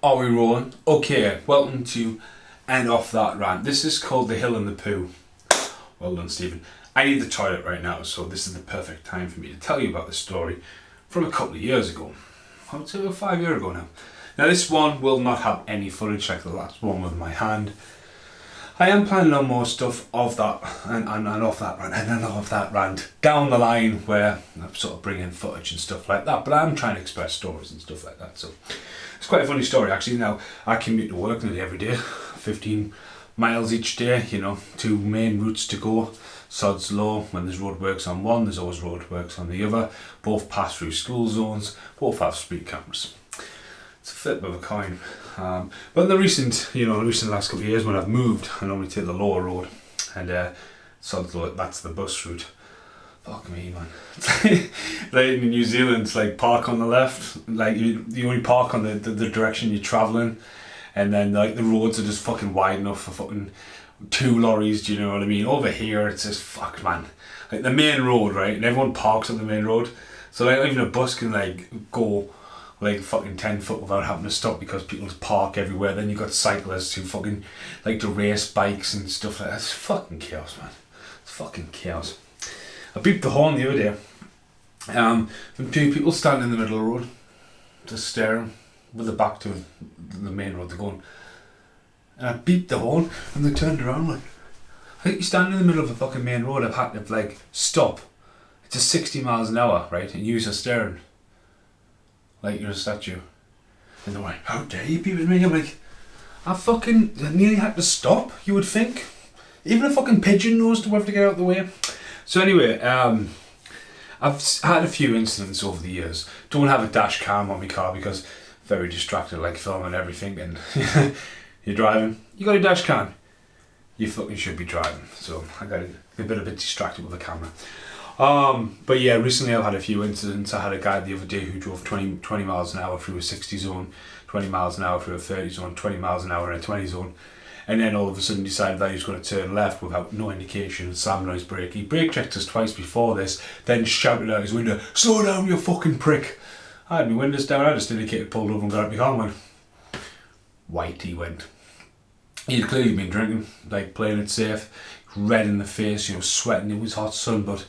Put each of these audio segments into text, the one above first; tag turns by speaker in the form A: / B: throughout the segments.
A: Are we rolling? Okay, welcome to End Off That Rant. This is called The Hill and the Pooh. Well done, Stephen. I need the toilet right now, so this is the perfect time for me to tell you about this story from a couple of years ago. I would say about 5 years ago now. Now this one will not have any footage like the last one with my hand. I am planning on more stuff of that and off that rant and off that rant down the line where I'm sort of bringing footage and stuff like that, but I'm trying to express stories and stuff like that. So it's quite a funny story actually. Now I commute to work nearly every day, 15 miles each day, you know, two main routes to go. Sod's Law, when there's roadworks on one, there's always roadworks on the other. Both pass through school zones, both have speed cameras. It's a flip of a coin. But in the recent last couple of years when I've moved, I normally take the lower road and Sod's Law, that's the bus route. Fuck me, man. Like in New Zealand, it's like park on the left, like you only park on the direction you're travelling, and then like the roads are just fucking wide enough for fucking 2 lorries, do you know what I mean? Over here it's just fuck, man. Like the main road, right? And everyone parks on the main road. So like even a bus can like go like fucking 10 foot without having to stop because people just park everywhere. Then you got cyclists who fucking like to race bikes and stuff like that. It's fucking chaos, man. It's fucking chaos. I beeped the horn the other day. And 2 people standing in the middle of the road, just staring with their back to the main road they're going. And I beeped the horn and they turned around like, I think you stand in the middle of a fucking main road, I've had to like stop. It's just 60 miles an hour, right? And you are staring like you're a statue. And they're like, how dare you beep at me? I'm like, I nearly had to stop, you would think. Even a fucking pigeon knows to have to get out of the way. So anyway, I've had a few incidents over the years. Don't have a dash cam on my car because very distracted, like filming everything, and you're driving, you got a dash cam, you fucking should be driving. So I got a bit distracted with the camera. But yeah, recently I've had a few incidents. I had a guy the other day who drove 20 miles an hour through a 60 zone, 20 miles an hour through a 30 zone, 20 miles an hour in a 20 zone, and then all of a sudden decided that he was going to turn left without no indication, slammed on his brake. He brake checked us twice before this, then shouted out his window, slow down you fucking prick. I had my windows down, I just indicated, pulled over and got out my car and went, white he went. He'd clearly been drinking, like playing it safe, red in the face, you know, sweating, it was hot sun, but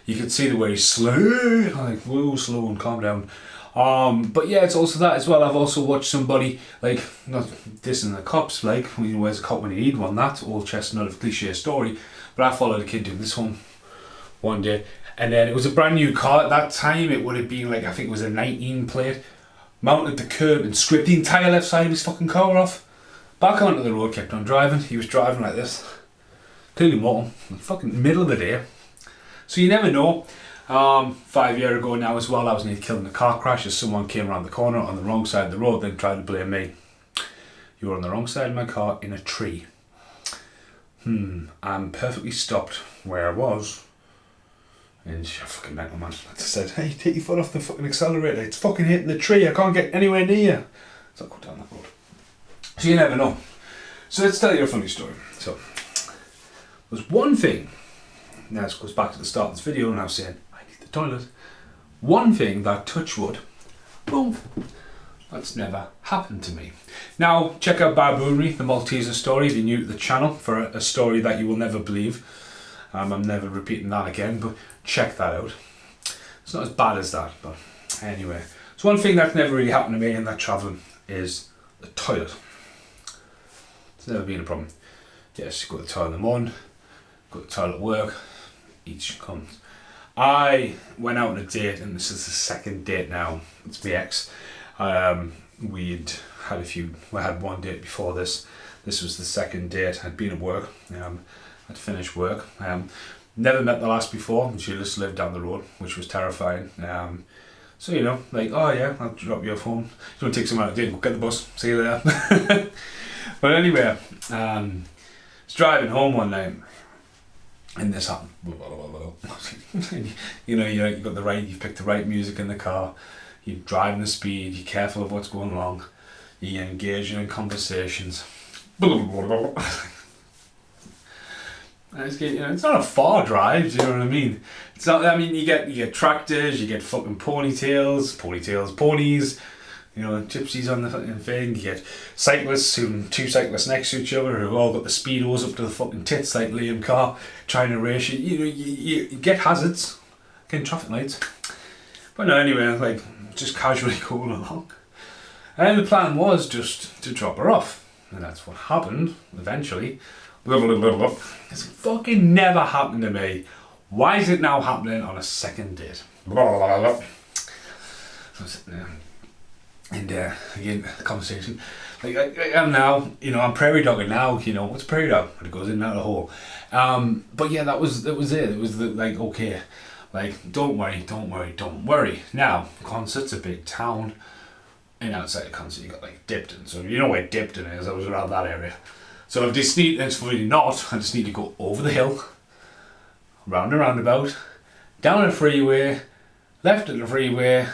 A: you could see the way he's slow, like whoa, slow and calm down. But yeah, it's also that as well. I've also watched somebody, like, not dissing the cops, like, you know, where's a cop when you need one, that old chestnut of cliche story, but I followed a kid doing this one day, and then it was a brand new car at that time. It would have been like, I think it was a 19 plate, mounted the curb and scraped the entire left side of his fucking car off. Back onto the road, kept on driving. He was driving like this, clearly mortal, fucking middle of the day. So you never know. 5 years ago now as well, I was nearly killed in a car crash as someone came around the corner on the wrong side of the road, then tried to blame me. You were on the wrong side of my car in a tree. I'm perfectly stopped where I was. And you're fucking mental, man. I just said, hey, take your foot off the fucking accelerator. It's fucking hitting the tree. I can't get anywhere near you. So I'll go down that road. So you never know. So let's tell you a funny story. So there's one thing. Now this goes back to the start of this video and I was saying, I need the toilet. One thing that, touch wood, boom, that's never happened to me. Now, check out Baboonery, the Malteser story, if you're new to the channel, for a story that you will never believe. I'm never repeating that again, but check that out. It's not as bad as that, but anyway. So one thing that's never really happened to me in that travelling is the toilet. It's never been a problem. Yes, you go to the toilet in the morning, go to the toilet at work, each comes. I went out on a date, and this is the second date now. It's my ex. We had one date before this. This was the second date. I'd been at work. I'd finished work. Never met the last before, and she just lived down the road, which was terrifying. So you know, like, oh yeah, I'll drop you off home. You want to take someone out of date? Go get the bus. See you later. But anyway, I was driving home one night. And this happened. You know, you've picked the right music in the car, you're driving the speed, you're careful of what's going wrong, you're engaging in conversations. It's not a far drive, do you know what I mean? It's not, I mean, you get tractors, you get fucking ponies, You know, gypsies on the fucking thing. You get cyclists two cyclists next to each other who've all got the speedos up to the fucking tits like Liam Carr trying to race you. You know, you get hazards, getting traffic lights. But no, anyway, like just casually going along. And the plan was just to drop her off, and that's what happened eventually. It's fucking never happened to me. Why is it now happening on a second date? I'm sitting there. And again, the conversation, like I'm now, you know, I'm prairie dogging now. You know, what's prairie dog? It goes in and out of the hole. But yeah, that was it. It was like, okay, like don't worry. Now, Concert's a big town, and outside the Concert you got like Dipton. So you know where Dipton is. I was around that area. So I just need, it's really not. I just need to go over the hill, round a roundabout, down a freeway, left at the freeway,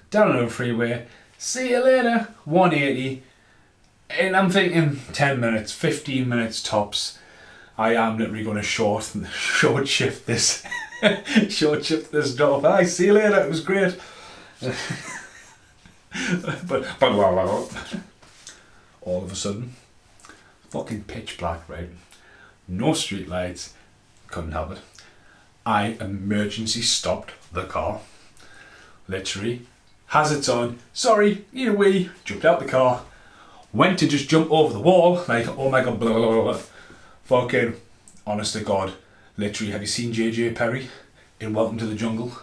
A: down another freeway. See you later, 180, and I'm thinking 10 minutes, 15 minutes tops. I am literally going to short shift this, drop. Hi, see you later, it was great. but all of a sudden, fucking pitch black, right? No street lights, couldn't help it. I emergency stopped the car, literally. Hazards on, sorry, need a wee, jumped out the car, went to just jump over the wall, like, oh my god, blah, blah, blah, blah. Fucking, honest to God, literally, have you seen JJ Perry in Welcome to the Jungle?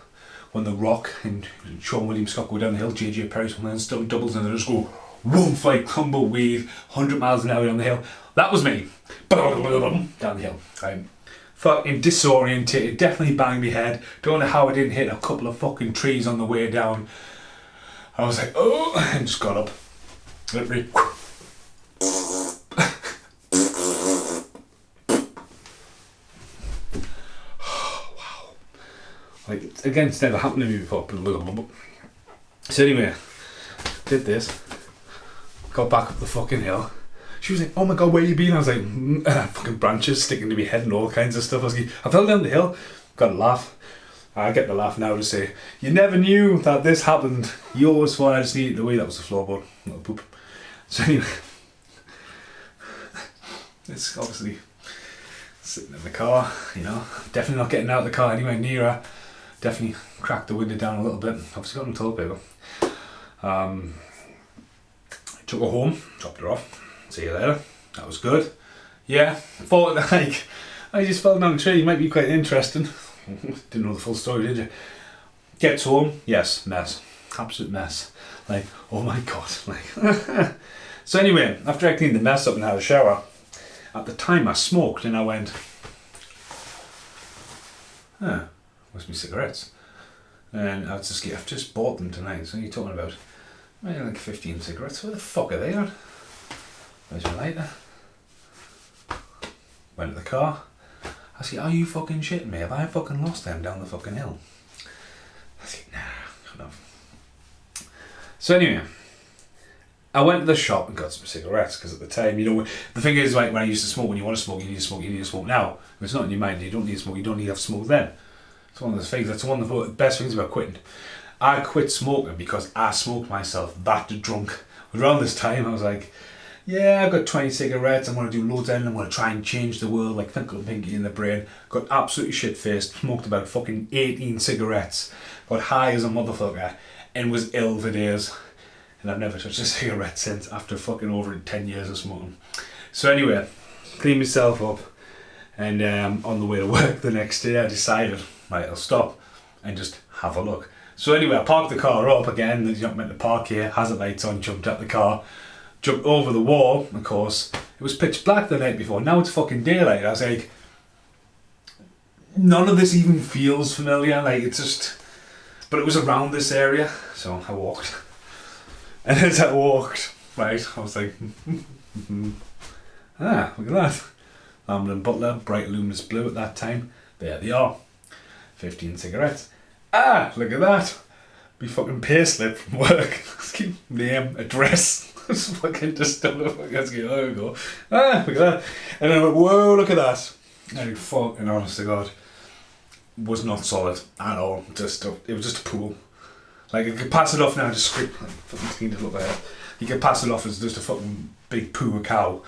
A: When The Rock and Sean William Scott go down the hill, JJ Perry's one of them stunt doubles and they just go, woof, like tumbleweed, 100 miles an hour down the hill. That was me, down the hill. I'm fucking disorientated, definitely banged my head, don't know how I didn't hit a couple of fucking trees on the way down. I was like, oh, and just got up. Literally. Wow. Like, again, it's never happened to me before. So anyway, did this. Got back up the fucking hill. She was like, oh my god, where you been? I was like, fucking branches sticking to my head and all kinds of stuff. I was like, I fell down the hill. Got a laugh. I get the laugh now to say, you never knew that this happened. You always thought I just needed the way. That was the floorboard. Little poop. So anyway, it's obviously sitting in the car, you know. Definitely not getting out of the car anywhere near her. Definitely cracked the window down a little bit. Obviously got on toilet paper. Took her home, dropped her off. See you later. That was good. Yeah, thought like, I just fell down the tree. Might be quite interesting. Didn't know the full story, did you? Gets home, yes, mess. Absolute mess. Like, oh my god. Like so anyway, after I cleaned the mess up and had a shower, at the time I smoked and I went, where's my cigarettes? And I've just bought them tonight, so what are you talking about? Maybe like 15 cigarettes. Where the fuck are they at? Where's my lighter? Went to the car. I said, are you fucking shitting me? Have I fucking lost them down the fucking hill? I said, nah, shut up. So anyway, I went to the shop and got some cigarettes because at the time, you know, the thing is, like when I used to smoke, when you want to smoke, you need to smoke, you need to smoke now. If it's not in your mind, you don't need to smoke, you don't need to have smoke then. It's one of those things, that's one of the best things about quitting. I quit smoking because I smoked myself that drunk. Around this time, I was like, yeah, I've got 20 cigarettes, I'm going to do loads of them, I'm going to try and change the world, like Twinkle Pinky in the brain. Got absolutely shit-faced, smoked about fucking 18 cigarettes, got high as a motherfucker, and was ill for days. And I've never touched a cigarette since, after fucking over 10 years of smoking. So anyway, cleaned myself up, and on the way to work the next day, I decided, right, I'll stop and just have a look. So anyway, I parked the car up again, you're not meant to park here, hazard lights on, jumped out the car. Jumped over the wall, of course. It was pitch black the night before. Now it's fucking daylight. I was like, none of this even feels familiar. Like, it's just, but it was around this area. So I walked. And as I walked, right, I was like, look at that. Lamblin Butler, bright luminous blue at that time. There they are. 15 cigarettes. Look at that. Be fucking pay slip from work. Name, address. It's fucking just don't know what that's going. There we go. Look at that. And I went, whoa, look at that. And fucking honest to God, was not solid at all. It was just a pool. Like, I could pass it off now, just script, like, fucking cleaned it up there. You could pass it off as just a fucking big poo of a cow.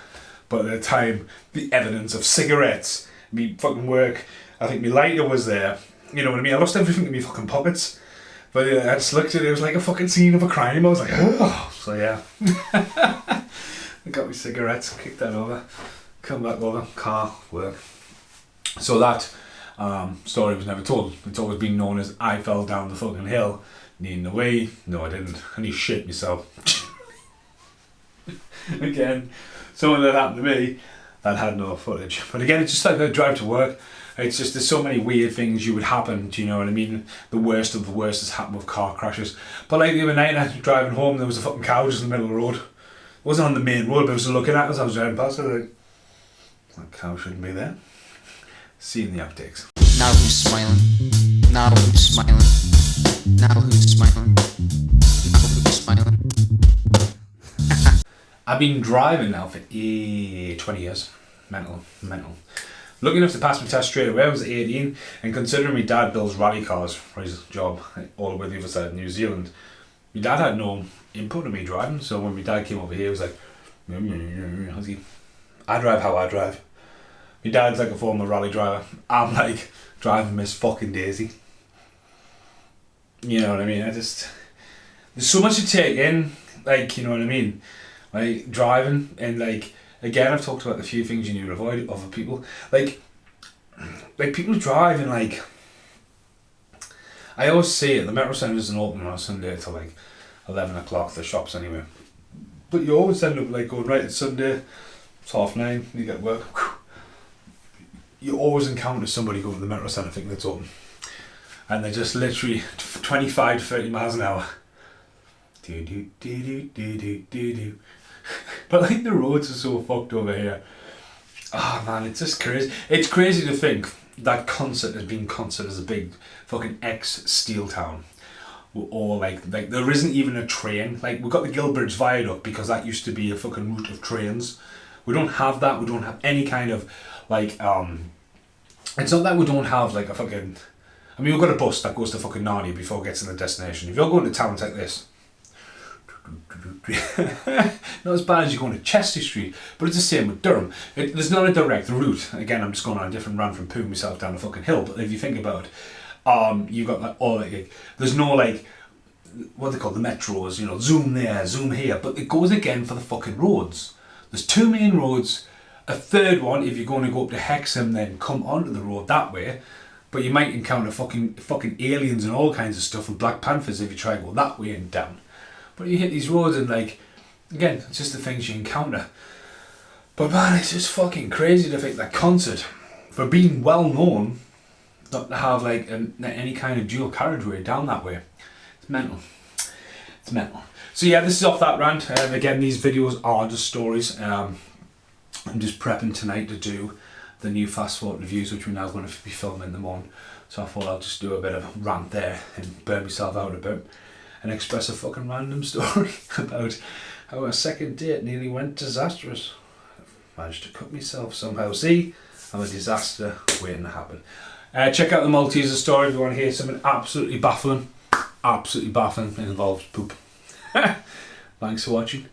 A: But at the time, the evidence of cigarettes, me fucking work, I think my lighter was there. You know what I mean? I lost everything in my fucking pockets. But I just looked at it, it was like a fucking scene of a crime. I was like, oh. So yeah. I got my cigarettes, kicked that over, come back over, car, work. So that story was never told. It's always been known as I fell down the fucking hill, needing the way. No, I didn't. I need shit myself. Again, something that happened to me that had no footage. But again, it's just like the drive to work. It's just there's so many weird things you would happen. Do you know what I mean? The worst of the worst has happened with car crashes. But like the other night, I was driving home. There was a fucking cow just in the middle of the road. It wasn't on the main road, but I was looking at it as I was driving past. I was like, that cow shouldn't be there. See you in the outtakes.
B: Now who's smiling? Now who's smiling? Now who's smiling? Now who's smiling?
A: I've been driving now for 20 years. Mental. Lucky enough to pass my test straight away. I was 18, and considering my dad builds rally cars for his job all the way the other side of New Zealand, my dad had no input in me driving. So when my dad came over here, he was like, I drive how I drive. My dad's like a former rally driver. I'm like driving Miss fucking Daisy. You know what I mean? There's so much to take in, like, you know what I mean? Like driving, and like, again, I've talked about a few things you need to avoid other people. Like people drive and like, I always say it, the Metro Centre isn't open on a Sunday till like 11 o'clock, the shops anyway. But you always end up like going, right, it's Sunday, it's 9:30, you get work. You always encounter somebody going to the Metro Centre thinking it's open. And they're just literally 25 to 30 miles an hour. Do do do do do do do do. But like the roads are so fucked over here. Oh man, it's just crazy. It's crazy to think that concert has been considered as a big fucking ex-steel town. Or like there isn't even a train. Like we've got the Gilbridge Viaduct because that used to be a fucking route of trains. We don't have that. We don't have any kind of like it's not that we don't have like a fucking, I mean we've got a bus that goes to fucking Narnia before it gets to the destination. If you're going to towns like this, not as bad as you're going to Chester Street, but it's the same with Durham. There's not a direct route. Again, I'm just going on a different rant from pooing myself down the fucking hill, but if you think about it, you've got like all like there's no like what they call the metros, you know, zoom there, zoom here, but it goes again for the fucking roads. There's two main roads, a third one if you're going to go up to Hexham, then come onto the road that way. But you might encounter fucking aliens and all kinds of stuff and Black Panthers if you try to go that way and down. But you hit these roads and like, again, it's just the things you encounter. But man, it's just fucking crazy to think that concert, for being well known, not to have like any kind of dual carriageway down that way. It's mental. It's mental. So yeah, this is off that rant. Again, these videos are just stories. I'm just prepping tonight to do the new fast forward reviews, which we're now going to be filming in the morning. So I thought I'll just do a bit of rant there and burn myself out a bit and express a fucking random story about how a second date nearly went disastrous. I managed to cut myself somehow. See, I'm a disaster waiting to happen. Check out the Malteser story if you want to hear something absolutely baffling. Absolutely baffling. It involves poop. Thanks for watching.